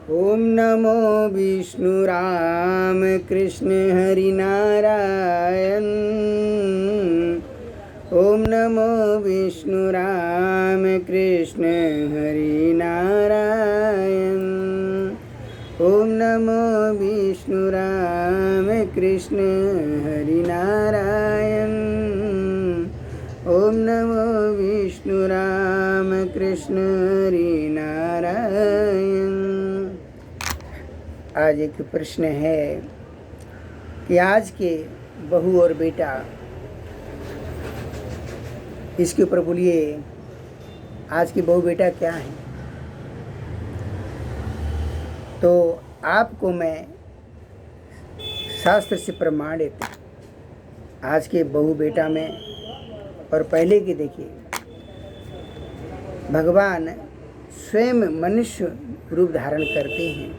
ओम नमो विष्णु राम कृष्ण हरि नारायण। ओम नमो विष्णु राम कृष्ण हरि नारायण। ओम नमो विष्णु राम कृष्ण हरि नारायण। ओम नमो विष्णु राम कृष्ण हरि नारायण। आज एक प्रश्न है कि आज के बहू और बेटा, इसके ऊपर बोलिए, आज के बहू बेटा क्या है? तो आपको मैं शास्त्र से प्रमाण देता हूँ। आज के बहू बेटा में और पहले के देखिए, भगवान स्वयं मनुष्य रूप धारण करते हैं।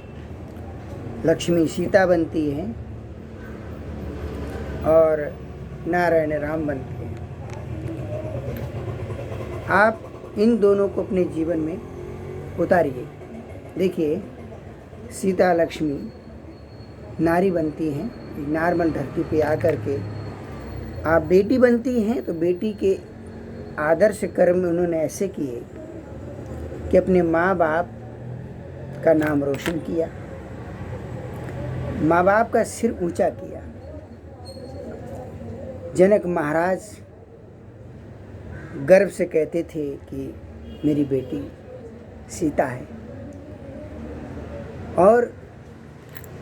लक्ष्मी सीता बनती है और नारायण राम बनते हैं। आप इन दोनों को अपने जीवन में उतारिए। देखिए, सीता लक्ष्मी नारी बनती हैं, नॉर्मल धरती पे आकर के। आप बेटी बनती हैं तो बेटी के आदर्श कर्म उन्होंने ऐसे किए कि अपने माँ बाप का नाम रोशन किया, माँ बाप का सिर ऊंचा किया। जनक महाराज गर्व से कहते थे कि मेरी बेटी सीता है। और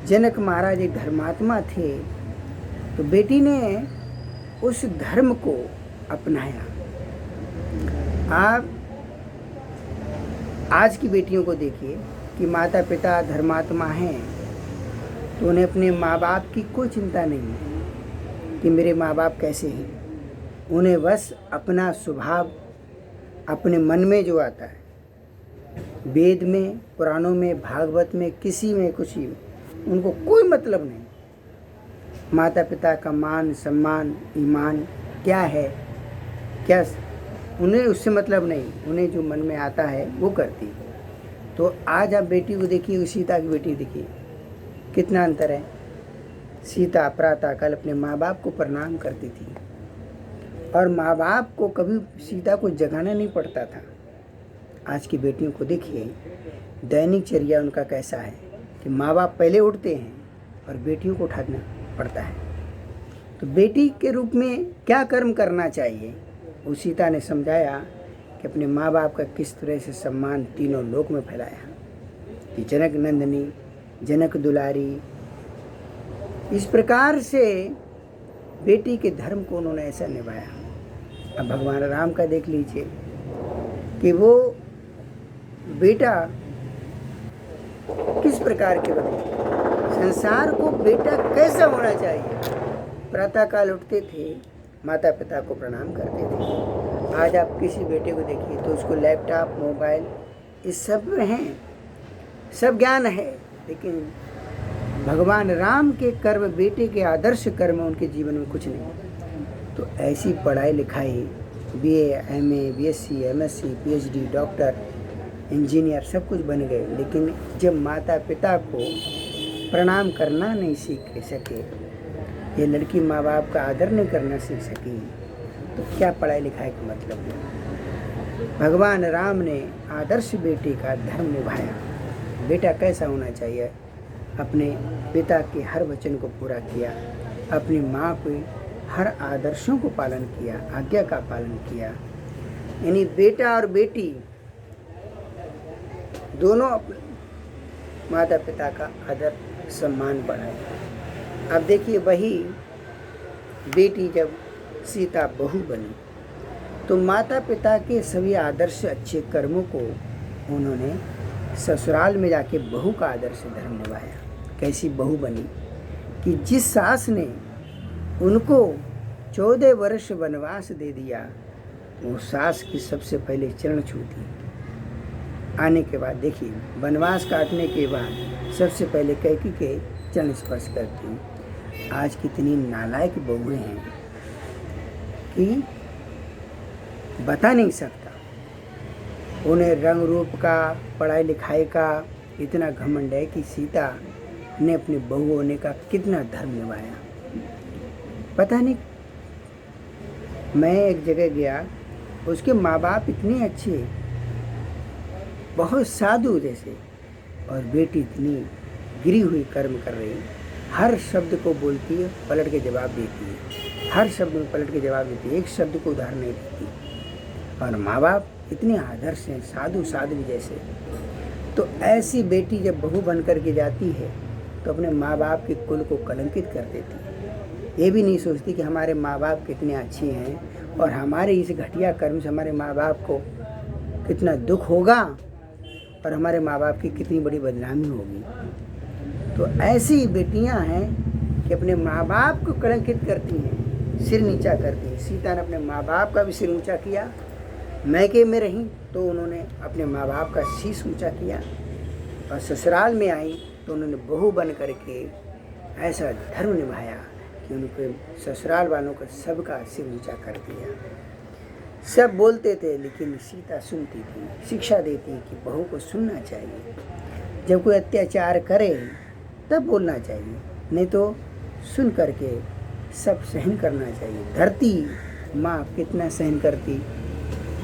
जनक महाराज एक धर्मात्मा थे, तो बेटी ने उस धर्म को अपनाया। आप आज की बेटियों को देखिए कि माता पिता धर्मात्मा हैं, तो उन्हें अपने माँ बाप की कोई चिंता नहीं है कि मेरे माँ बाप कैसे हैं। उन्हें बस अपना स्वभाव, अपने मन में जो आता है, वेद में, पुराणों में, भागवत में, किसी में, कुछ ही में उनको कोई मतलब नहीं। माता पिता का मान सम्मान ईमान क्या है, क्या उन्हें उससे मतलब नहीं। उन्हें जो मन में आता है वो करती है। तो आज आप बेटी को देखिए, सीता की बेटी देखिए, कितना अंतर है। सीता प्रातः काल अपने माँ बाप को प्रणाम करती थी और माँ बाप को कभी सीता को जगाना नहीं पड़ता था। आज की बेटियों को देखिए, दैनिक चर्या उनका कैसा है कि माँ बाप पहले उठते हैं और बेटियों को उठाना पड़ता है। तो बेटी के रूप में क्या कर्म करना चाहिए, वो सीता ने समझाया कि अपने माँ बाप का किस तरह से सम्मान तीनों लोक में फैलाया। कि जनक नंदिनी, जनक दुलारी, इस प्रकार से बेटी के धर्म को उन्होंने ऐसा निभाया। अब भगवान राम का देख लीजिए कि वो बेटा किस प्रकार के बने। संसार को बेटा कैसा होना चाहिए। प्रातःकाल उठते थे, माता पिता को प्रणाम करते थे। आज आप किसी बेटे को देखिए तो उसको लैपटॉप, मोबाइल, इस सब में हैं, सब ज्ञान है, लेकिन भगवान राम के कर्म, बेटे के आदर्श कर्म उनके जीवन में कुछ नहीं। तो ऐसी पढ़ाई लिखाई, BA, MA, BSc, MSc, PhD, doctor, engineer, सब कुछ बन गए, लेकिन जब माता पिता को प्रणाम करना नहीं सीख सके, ये लड़की माँ बाप का आदर नहीं करना सीख सकी, तो क्या पढ़ाई लिखाई का मतलब है। भगवान राम ने आदर्श बेटे का धर्म निभाया। बेटा कैसा होना चाहिए, अपने पिता के हर वचन को पूरा किया, अपनी माँ के हर आदर्शों को पालन किया, आज्ञा का पालन किया। यानी बेटा और बेटी दोनों अपने माता पिता का आदर सम्मान बढ़ाए। अब देखिए, वही बेटी जब सीता बहू बनी तो माता पिता के सभी आदर्श अच्छे कर्मों को उन्होंने ससुराल में जाके बहू का आदर्श धर्म निभाया। कैसी बहू बनी कि जिस सास ने उनको 14 वर्ष वनवास दे दिया, वो सास की सबसे पहले चरण छूती। आने के बाद देखिए, वनवास काटने के बाद सबसे पहले कैकेयी के चरण स्पर्श करती। आज कितनी नालायक बहुएं हैं कि बता नहीं सकता। उन्हें रंग रूप का, पढ़ाई लिखाई का इतना घमंड है कि सीता ने अपने बहू होने का कितना धर्म निभाया। पता नहीं, मैं एक जगह गया, उसके माँ बाप इतने अच्छे, बहुत साधु जैसे, और बेटी इतनी गिरी हुई कर्म कर रही, हर शब्द को बोलती है, पलट के जवाब देती है, हर शब्द में पलट के जवाब देती है, एक शब्द को उधार नहीं देती। और माँ बाप इतने आदर्श हैं, साधु साध्वी जैसे। तो ऐसी बेटी जब बहू बन कर के जाती है तो अपने माँ बाप के कुल को कलंकित कर देती है। ये भी नहीं सोचती कि हमारे माँ बाप कितने अच्छे हैं और हमारे इस घटिया कर्म से हमारे माँ बाप को कितना दुख होगा और हमारे माँ बाप की कितनी बड़ी बदनामी होगी। तो ऐसी बेटियां हैं कि अपने माँ बाप को कलंकित करती हैं, सिर नीचा करती हैं। सीता ने अपने माँ बाप का भी सिर ऊंचा किया, मैके में रहीं तो उन्होंने अपने माँ बाप का शीश ऊंचा किया, और ससुराल में आई तो उन्होंने बहू बन करके ऐसा धर्म निभाया कि उनके ससुराल वालों का सबका सिर ऊंचा कर दिया। सब बोलते थे लेकिन सीता सुनती थी, शिक्षा देती कि बहू को सुनना चाहिए, जब कोई अत्याचार करे तब बोलना चाहिए, नहीं तो सुन करके सब सहन करना चाहिए। धरती माँ कितना सहन करती,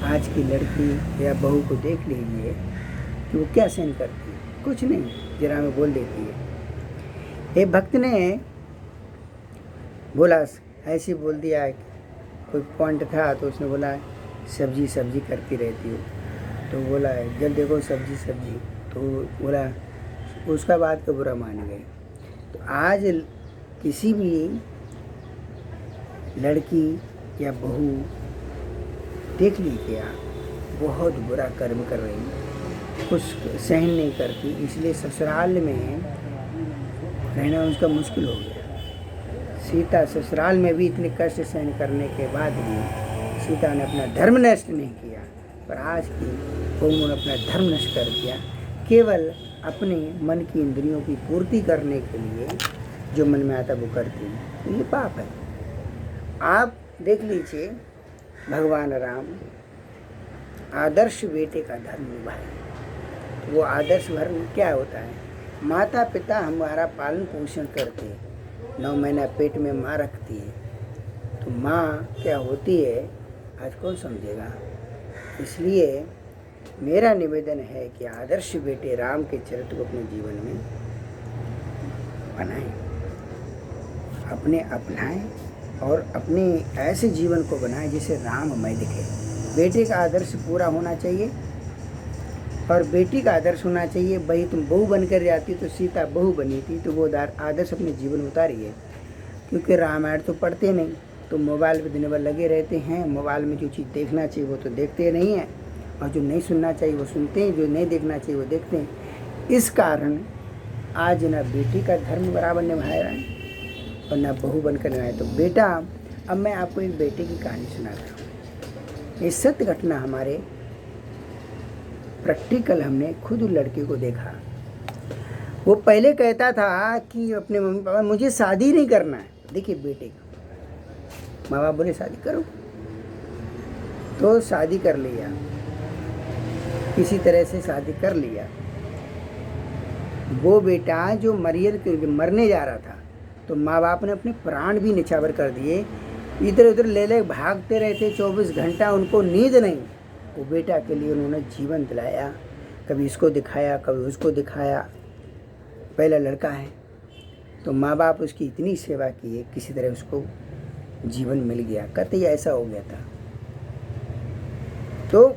आज की लड़की या बहू को देख लीजिए कि वो क्या सहन करती है, कुछ नहीं, जरा में बोल देती है। एक भक्त ने बोला, ऐसे बोल दिया, कोई पॉइंट था तो उसने बोला सब्जी सब्जी करती रहती हो, तो बोला जब देखो सब्जी सब्जी, तो बोला उसका बात को बुरा मान गए। तो आज किसी भी लड़की या बहू देख लीजिए आप, बहुत बुरा कर्म कर रही, कुछ सहन नहीं करती, इसलिए ससुराल में रहना उसका मुश्किल हो गया। सीता ससुराल में भी इतने कष्ट सहन करने के बाद भी सीता ने अपना धर्म नष्ट नहीं किया, पर आज की बहू ने अपना धर्म नष्ट कर दिया, केवल अपने मन की इंद्रियों की पूर्ति करने के लिए जो मन में आता वो करती है। तो ये पाप है। आप देख लीजिए, भगवान राम आदर्श बेटे का धर्म निभाए। तो वो आदर्श धर्म क्या होता है? माता पिता हमारा पालन पोषण करते, 9 महीना पेट में माँ रखती है, तो माँ क्या होती है आज कौन समझेगा। इसलिए मेरा निवेदन है कि आदर्श बेटे राम के चरित्र को अपने जीवन में बनाएं, अपने अपनाएं और अपने ऐसे जीवन को बनाएं जिसे राममय दिखे। बेटे का आदर्श पूरा होना चाहिए और बेटी का आदर्श होना चाहिए। भाई तुम बहू बनकर जाती तो सीता बहू बनी थी, तो वो आदर्श अपने जीवन में उतारिए। क्योंकि रामायण तो पढ़ते नहीं, तो मोबाइल पे दिन भर लगे रहते हैं। मोबाइल में जो चीज़ देखना चाहिए वो तो देखते नहीं हैं, और जो नहीं सुनना चाहिए वो सुनते हैं, जो नहीं देखना चाहिए वो देखते हैं। इस कारण आज ना बेटी का धर्म बराबर निभाया है और ना बहू बनकर निभाया। तो बेटा, अब मैं आपको एक बेटे की कहानी सुना रहा हूँ। ये सत्य घटना हमारे प्रैक्टिकल हमने खुद लड़के को देखा। वो पहले कहता था कि अपने मम्मी पापा मुझे शादी नहीं करना है। देखिए बेटे का माँ बाप बोले शादी करो, तो शादी कर लिया, किसी तरह से शादी कर लिया। वो बेटा जो मरने जा रहा था, तो माँ बाप ने अपने प्राण भी निछावर कर दिए, इधर उधर ले ले भागते रहते 24 घंटा, उनको नींद नहीं। वो बेटा के लिए उन्होंने जीवन दिलाया, कभी इसको दिखाया कभी उसको दिखाया। पहला लड़का है तो माँ बाप उसकी इतनी सेवा की, किसी तरह उसको जीवन मिल गया। कतई ऐसा हो गया था। तो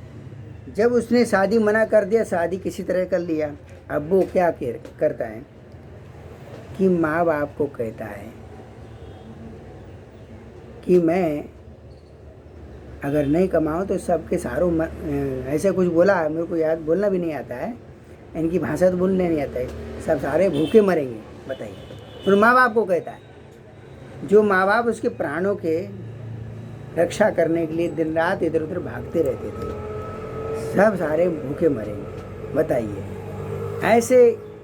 जब उसने शादी मना कर दिया, शादी किसी तरह कर लिया, अब वो क्या करता है कि माँ बाप को कहता है कि मैं अगर नहीं कमाऊँ तो सबके सहारों ऐसा कुछ बोला, मेरे को याद बोलना भी नहीं आता है, इनकी भाषा तो बोलने नहीं आता है, सब सारे भूखे मरेंगे। बताइए, तो माँ बाप को कहता है। जो माँ बाप उसके प्राणों के रक्षा करने के लिए दिन रात इधर उधर भागते रहते थे, सब सारे भूखे मरेंगे। बताइए,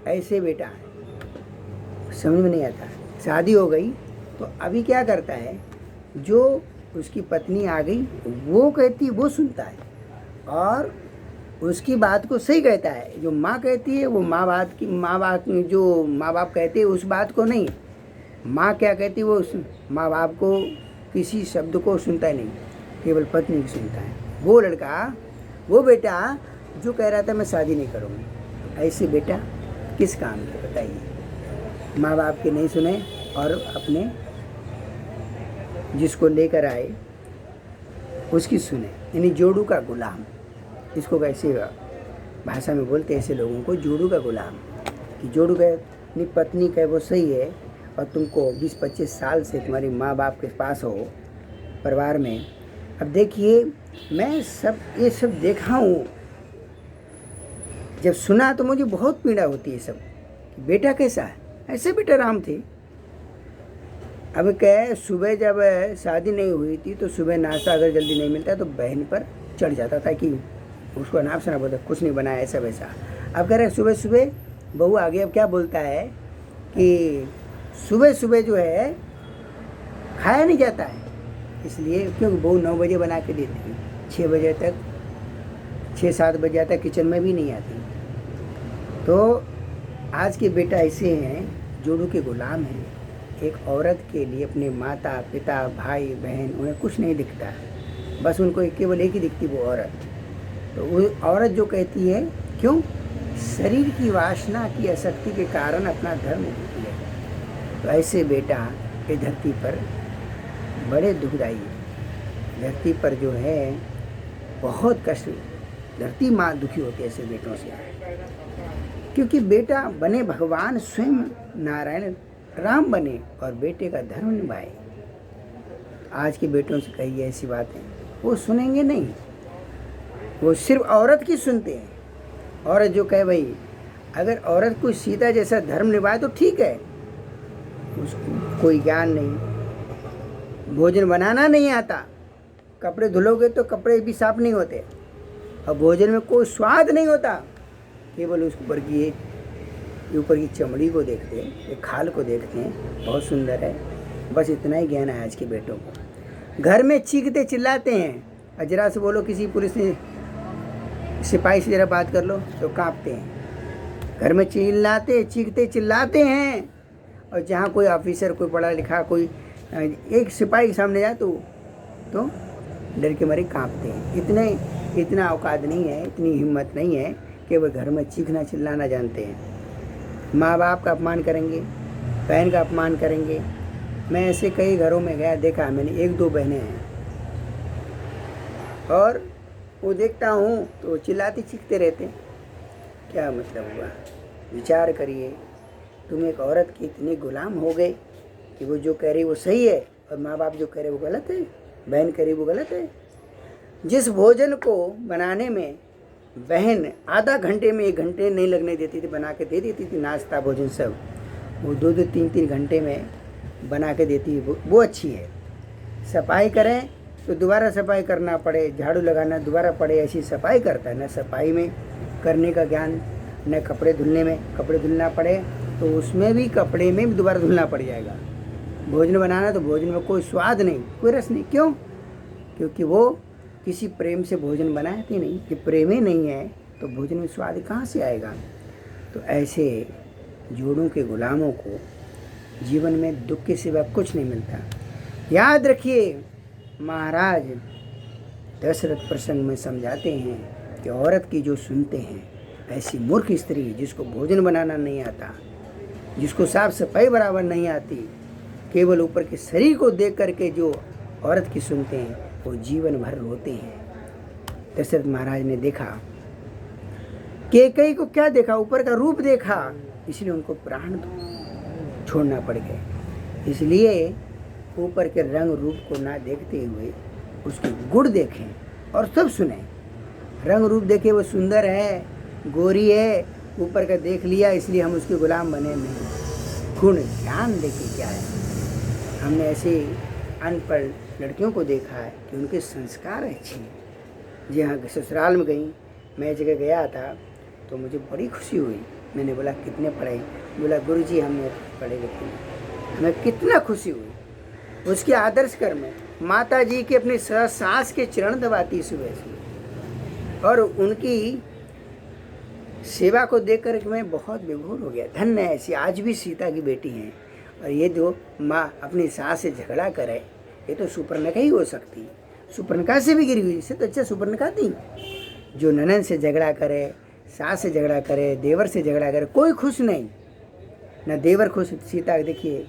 ऐसे बेटा है, समझ में नहीं आता। शादी हो गई तो अभी क्या करता है, जो उसकी पत्नी आ गई वो कहती वो सुनता है, और उसकी बात को सही कहता है। जो माँ कहती है वो माँ बाप जो माँ बाप कहते हैं उस बात को नहीं। माँ क्या कहती है वो माँ बाप को किसी शब्द को सुनता नहीं, केवल पत्नी की सुनता है। वो बेटा जो कह रहा था मैं शादी नहीं करूँगी, ऐसे बेटा किस काम के बताइए। माँ बाप के नहीं सुने और अपने जिसको लेकर आए उसकी सुने, यानी जोड़ू का गुलाम। इसको कैसे भाषा में बोलते हैं ऐसे लोगों को, जोड़ू का गुलाम। कि जोड़ू का अपनी पत्नी का वो सही है और तुमको 20-25 साल से तुम्हारी माँ बाप के पास हो परिवार में। अब देखिए मैं ये सब देखा हूँ, जब सुना तो मुझे बहुत पीड़ा होती है सब। बेटा कैसा है, ऐसे बेटा राम थे। अब क्या सुबह जब शादी नहीं हुई थी तो सुबह नाश्ता अगर जल्दी नहीं मिलता तो बहन पर चढ़ जाता था कि उसको अनाप शनाप बोलता कुछ नहीं बनाया ऐसा वैसा। अब कह रहे सुबह सुबह बहू आ गई। अब क्या बोलता है कि सुबह सुबह जो है खाया नहीं जाता है, इसलिए क्योंकि बहू 9 बजे बना के देती है, 6 बजे तक 6-7 बजे तक किचन में भी नहीं आती। तो आज के बेटा ऐसे हैं, जोड़ू के गुलाम हैं। एक औरत के लिए अपने माता पिता भाई बहन उन्हें कुछ नहीं दिखता, बस उनको केवल एक ही दिखती वो औरत। तो वो औरत जो कहती है क्यों, शरीर की वासना की आसक्ति के कारण अपना धर्म भूलती है। तो ऐसे बेटा ये धरती पर बड़े दुखदाई है। धरती पर जो है बहुत कष्ट, धरती माँ दुखी होती है ऐसे बेटों से, क्योंकि बेटा बने भगवान स्वयं नारायण राम बने और बेटे का धर्म निभाए। आज के बेटों से कहिए ऐसी बातें, वो सुनेंगे नहीं, वो सिर्फ औरत की सुनते हैं। औरत जो कहे भाई अगर औरत कोई सीता जैसा धर्म निभाए तो ठीक है, उसको कोई ज्ञान नहीं, भोजन बनाना नहीं आता, कपड़े धुलोगे तो कपड़े भी साफ नहीं होते और भोजन में कोई स्वाद नहीं होता, केवल उस ऊपर की चमड़ी को देखते हैं, एक खाल को देखते हैं, बहुत सुंदर है, बस इतना ही ज्ञान है आज के बेटों को। घर में चीखते चिल्लाते हैं और जरा से बोलो किसी पुलिस ने सिपाही से जरा बात कर लो तो कांपते हैं। घर में चीखते चिल्लाते हैं और जहाँ कोई ऑफिसर कोई पढ़ा लिखा कोई एक सिपाही के सामने जाए तो डर के मारे कांपते हैं। इतना औकात नहीं है, इतनी हिम्मत नहीं है कि वह घर में चीखना चिल्लाना जानते हैं। माँ बाप का अपमान करेंगे, बहन का अपमान करेंगे। मैं ऐसे कई घरों में गया, देखा मैंने 1-2 बहनें हैं और वो देखता हूँ तो वो चिल्लाते चीखते रहते हैं। क्या मतलब हुआ, विचार करिए। तुम एक औरत की इतनी गुलाम हो गए कि वो जो कह रही वो सही है और माँ बाप जो कह रहे वो गलत है, बहन कह रही वो गलत है। जिस भोजन को बनाने में बहन आधा घंटे में 1 घंटे नहीं लगने देती थी, बना के दे देती थी नाश्ता भोजन सब, वो 2-2 3-3 घंटे में बना के देती है, वो अच्छी है। सफाई करें तो दोबारा सफाई करना पड़े, झाड़ू लगाना दोबारा पड़े, ऐसी सफाई करता है। न सफाई में करने का ज्ञान, न कपड़े धुलने में, कपड़े धुलना पड़े तो उसमें भी कपड़े में भी दोबारा धुलना पड़ जाएगा। भोजन बनाना तो भोजन में कोई स्वाद नहीं, कोई रस नहीं। क्यों? क्योंकि वो किसी प्रेम से भोजन बनाती नहीं। कि प्रेम ही नहीं है तो भोजन में स्वाद कहाँ से आएगा। तो ऐसे जोड़ों के गुलामों को जीवन में दुख के सिवा कुछ नहीं मिलता। याद रखिए, महाराज दशरथ प्रसंग में समझाते हैं कि औरत की जो सुनते हैं, ऐसी मूर्ख स्त्री जिसको भोजन बनाना नहीं आता, जिसको साफ सफाई बराबर नहीं आती, केवल ऊपर के शरीर को देख करके जो औरत की सुनते हैं वो जीवन भर रोते हैं। दशरथ महाराज ने देखा, कैकेयी को क्या देखा, ऊपर का रूप देखा, इसलिए उनको प्राण छोड़ना पड़ गए। इसलिए ऊपर के रंग रूप को ना देखते हुए उसके गुण देखें और सब सुने। रंग रूप देखे वो सुंदर है, गोरी है, ऊपर का देख लिया इसलिए हम उसके गुलाम बने नहीं। गुण ज्ञान देखे क्या है। हमने ऐसे अनपढ़ लड़कियों को देखा है कि उनके संस्कार अच्छे हैं। जी हाँ, ससुराल में गई, मैं जगह गया था तो मुझे बड़ी खुशी हुई। मैंने बोला कितने पढ़े, बोला गुरुजी हमने पढ़े लिखे। हमें कितना खुशी हुई। उसके आदर्श कर्म में माता जी के अपने सास के चरण दबाती सुबह सुबह। और उनकी सेवा को देख कर मैं बहुत विभोर हो गया। धन्य ऐसी आज भी सीता की बेटी हैं। और ये जो माँ अपनी सास से झगड़ा करे, ये तो सुपर्णखा ही हो सकती। सुपर्णखा से भी गिरी हुई, इससे तो अच्छा सुपर्णखा थी। जो ननद से झगड़ा करे, सास से झगड़ा करे, देवर से झगड़ा करे, कोई खुश नहीं, न देवर खुश। सीता देखिए,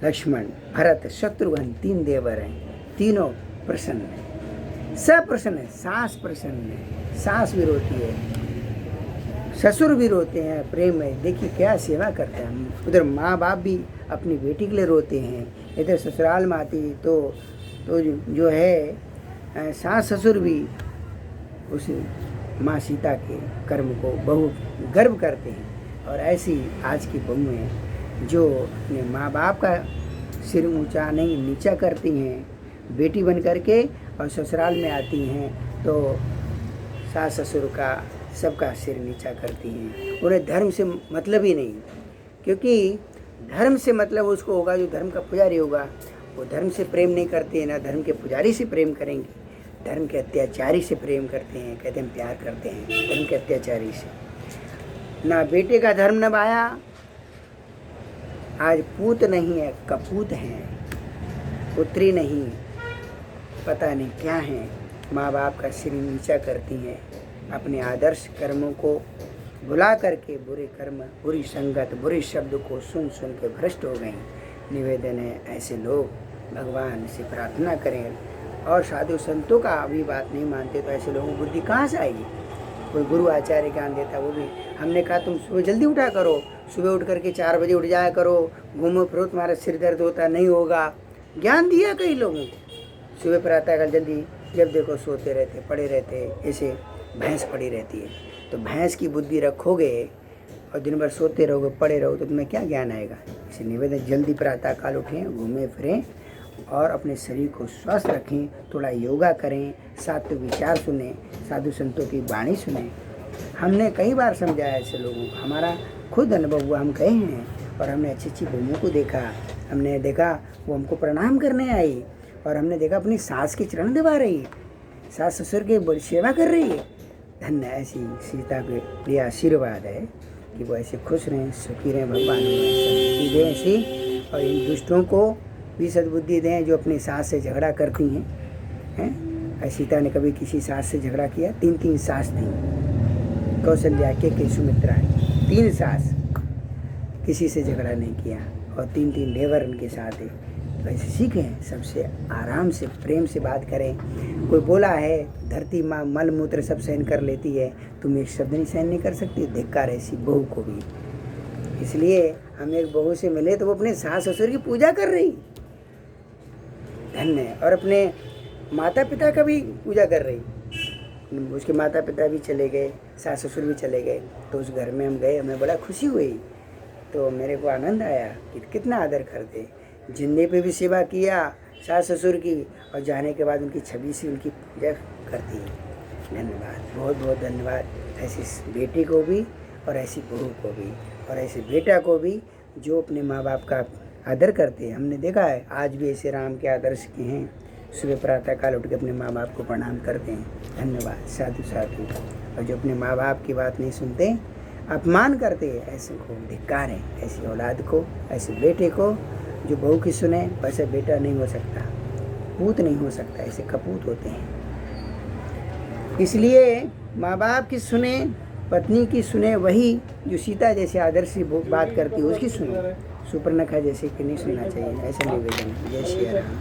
लक्ष्मण, भरत, शत्रुघ्न, 3 देवर हैं, तीनों प्रसन्न हैं, सब प्रसन्न है। सास प्रसन्न है, सास भी रोती है, ससुर भी रोते हैं प्रेम में। देखिए क्या सेवा करते हैं। उधर माँ बाप भी अपनी बेटी के लिए रोते हैं, इधर ससुराल में आती तो जो है सास ससुर भी उस माँ सीता के कर्म को बहुत गर्व करते हैं। और ऐसी आज की बहुएं जो अपने माँ बाप का सिर ऊंचा नहीं नीचा करती हैं बेटी बन करके, और ससुराल में आती हैं तो सास ससुर का सबका सिर नीचा करती हैं। उन्हें धर्म से मतलब ही नहीं, क्योंकि धर्म से मतलब उसको होगा जो धर्म का पुजारी होगा। वो धर्म से प्रेम नहीं करते हैं, ना धर्म के पुजारी से प्रेम करेंगे, धर्म के अत्याचारी से प्रेम करते हैं। कहते हैं प्यार करते हैं धर्म के अत्याचारी से। ना बेटे का धर्म निभाया, आज पूत नहीं है कपूत हैं, पुत्री नहीं पता नहीं क्या है, माँ बाप का सिर नीचा करती हैं। अपने आदर्श कर्मों को भुला करके बुरे कर्म, बुरी संगत, बुरे शब्द को सुन सुन के भ्रष्ट हो गए। निवेदन है ऐसे लोग भगवान से प्रार्थना करें, और साधु संतों का भी बात नहीं मानते तो ऐसे लोगों को बुद्धि कहाँ से आएगी। कोई गुरु आचार्य ज्ञान देता, वो भी हमने कहा तुम सुबह जल्दी उठा करो, सुबह उठ करके 4 बजे उठ जाया करो, घूमो फिरो, तुम्हारा सिर दर्द होता नहीं होगा। ज्ञान दिया कई लोगों को। सुबह प्रातःकाल जल्दी, जब देखो सोते रहते, पड़े रहते, ऐसे भैंस पड़ी रहती है। तो भैंस की बुद्धि रखोगे और दिन भर सोते रहोगे, पड़े रहो, तो तुम्हें क्या ज्ञान आएगा। इसे निवेदन, जल्दी प्रातःकाल उठें, घूमें फिरें और अपने शरीर को स्वस्थ रखें, थोड़ा योगा करें, सात्विक विचार सुने, साधु संतों की वाणी सुने। हमने कई बार समझाया ऐसे लोगों को, हमारा खुद अनुभव हुआ, हम गए हैं और हमने अच्छी अच्छी बहुओं को देखा। हमने देखा वो हमको प्रणाम करने आई, और हमने देखा अपनी सास के चरण दबा रही है, सास ससुर की बड़ी सेवा कर रही है। धन्य ऐसी सीता के लिए आशीर्वाद है कि वो ऐसे खुश रहें, सुखी रहें। भगवान सद्बुद्धि दें ऐसी, और इन दुष्टों को भी सद्बुद्धि दें जो अपनी सास से झगड़ा करती हैं। सीता ने कभी किसी सास से झगड़ा किया? 3 सास थी, कौशल्या के सुमित्रा, 3 सास, किसी से झगड़ा नहीं किया, और 3 देवर उनके साथ है। वैसे सीखें, सबसे आराम से प्रेम से बात करें। कोई बोला है धरती माँ मल मूत्र सब सहन कर लेती है, तुम एक शब्द नहीं सहन नहीं कर सकती, धिक्कार ऐसी बहू को भी। इसलिए हम एक बहू से मिले तो वो अपने सास ससुर की पूजा कर रही, धन्य, और अपने माता पिता का भी पूजा कर रही। उसके माता पिता भी चले गए, सास ससुर भी चले गए, तो उस घर में हम गए, हमें बड़ा खुशी हुई। तो मेरे को आनंद आया कि कितना आदर करते। जिंदे पे भी सेवा किया सास ससुर की, और जाने के बाद उनकी छवि से उनकी पूजा करती है। धन्यवाद, बहुत बहुत धन्यवाद ऐसी बेटी को भी, और ऐसी बहू को भी, और ऐसे बेटा को भी जो अपने माँ बाप का आदर करते हैं। हमने देखा है आज भी ऐसे राम के आदर्श के हैं, सुबह प्रातःकाल उठ के अपने माँ बाप को प्रणाम करते हैं। धन्यवाद, साधु साधु। और जो अपने माँ बाप की बात नहीं सुनते, अपमान करते हैं, ऐसे को धिक्कार है। ऐसी औलाद को, ऐसे बेटे को जो बहू की सुने, वैसे बेटा नहीं हो सकता, पूत नहीं हो सकता, ऐसे कपूत होते हैं। इसलिए माँ बाप की सुने, पत्नी की सुने, वही जो सीता जैसे आदर्श से बात करती है उसकी सुनो। सुपर्णखा जैसे कि नहीं सुनना चाहिए। ऐसा निवेदन। जय श्री राम।